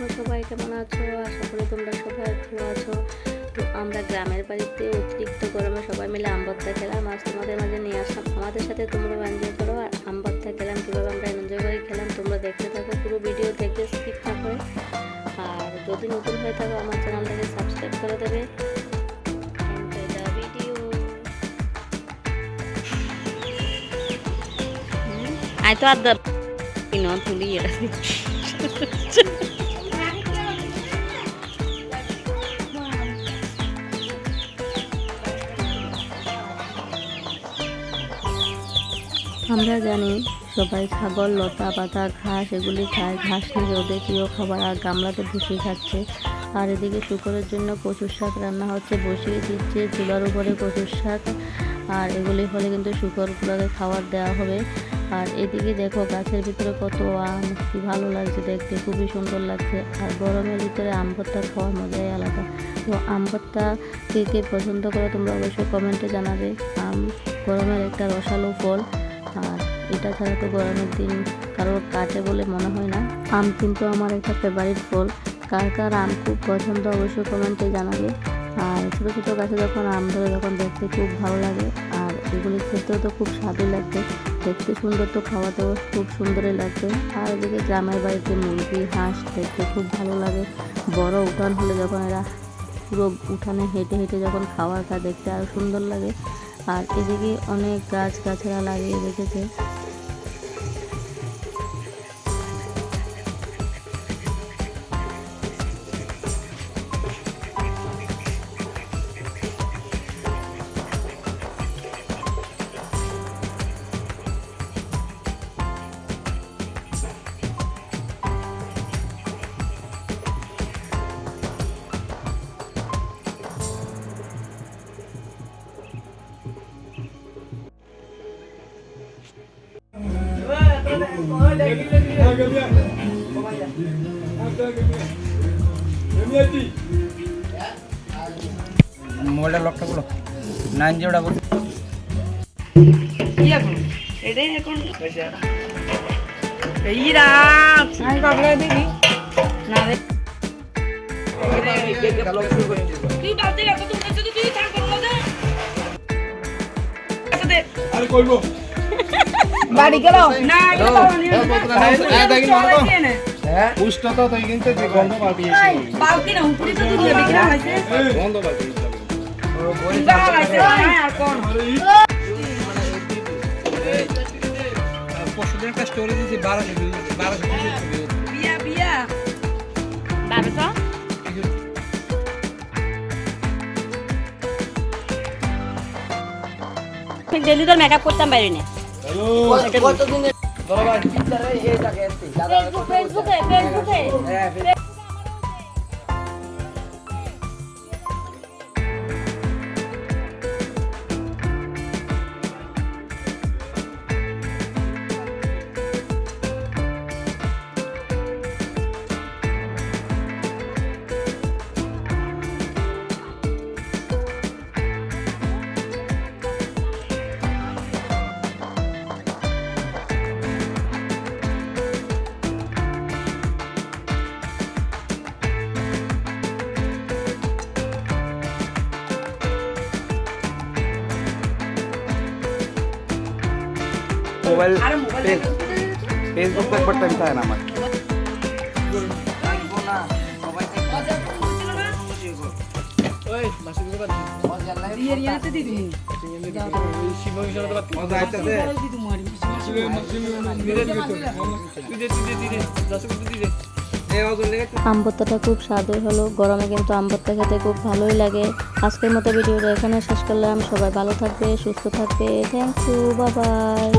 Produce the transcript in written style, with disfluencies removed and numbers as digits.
তোমরা সবাই কেমন আছো? আশা করি তোমরা সবাই ভালো আছো। তো আমরা গ্রামের বাড়িতে অতিরিক্ত গরমে সবাই মিলে আম ভর্তা খেলাম, আজ তোমাদের মাঝে নিয়ে আসলাম। আমাদের সাথে তোমরা এনজয় করো। আর আম ভর্তা খেলাম, কীভাবে আমরা এনজয় করে খেলাম তোমরা দেখতে থাকো, পুরো ভিডিও দেখতে স্কিপ না করে। আর যদি নতুন হয়ে থাকো আমার চ্যানেলটাকে সাবস্ক্রাইব করে দেবে। আই তো আদার তুলি আমরা জানি সবাই ছাগল লতা পাতা ঘাস এগুলি খায়, ঘাস নিয়ে ওদের প্রিয় খাবার, আর গামলাতে ভুসি খাচ্ছে। আর এদিকে শুকরের জন্য কচুর শাক রান্না হচ্ছে, বসিয়ে দিচ্ছে চুলার উপরে কচুর শাক। আর এগুলি হলে কিন্তু শুকরগুলোকে খাবার দেওয়া হবে। আর এদিকে দেখো গাছের ভিতরে কত আম, কি ভালো লাগছে দেখতে, খুবই সুন্দর লাগছে। আর গরমের ভিতরে আম ভর্তা খাওয়ার মজাই আলাদা। তো আম ভর্তা কে কে পছন্দ করো তোমরা অবশ্যই কমেন্টে জানাবে। আম গরমের একটা রসালো ফল, আর এটা ছাড়া তো গরমের দিন কারোর কাটে বলে মনে হয় না। আম কিন্তু আমার একটা ফেভারিট ফল। কার কার আম খুব পছন্দ অবশ্যই কমেন্টে জানাবে। আর ছোটো ছোটো গাছে যখন আম ধরে তখন দেখতে খুব ভালো লাগে, আর এগুলি খেতেও তো খুব স্বাদই লাগবে, দেখতে সুন্দর তো খাওয়াতেও খুব সুন্দরই লাগবে। আর এদিকে গ্রামের বাড়িতে মুরগি হাঁস দেখতে খুব ভালো লাগে। বড় উঠান হলে যখন এরা পুরো উঠানে হেঁটে হেঁটে যখন খাবার খায় দেখতে আরও সুন্দর লাগে। আর এদিকে অনেক গাছগাছড়া লাগিয়ে রেখেছে। মোবাইলটা লকটা করো, 9 বল এটাই এখন এইরা আমি বাবলা দেখি না রে তুই বালতি রাখো, তুমি যদি তুই থাক করো না দে আরে কইবো বাড়ি গেল না গেল হ্যাঁ পুষ্ট তো তুই কিন্তু গন্ধ পাবি বালতি না উপরে তো তুই দেখি না হইছে গন্ধ পাবি যা হইছে আর কোন পরশুদিন একটা স্টোরি দিয়েছি 1200 বিয়া বিয়া 1200 ডেলি তোর মেকআপ করতাম বাইরে না। হ্যালো কতদিন ধরো ভাই এই জায়গায় আসছি দাদা ফেসবুকে হ্যাঁ মোবাইল ফেসবুক তো একবার টাইম থাকে না আমার ওই মাসি দিতে পারছি বিয়ে রিয়াতে দি তুমি শিব মিশন তো মজা আইতাছে দি তোমারি আম ভর্তাটা খুব স্বাদই হলো, গরমে কিন্তু আম ভর্তা খেতে খুব ভালোই লাগে। আজকের মতো ভিডিওটা এখানে শেষ করলাম। সবাই ভালো থাকবে, সুস্থ থাকবে। Thank you, bye by.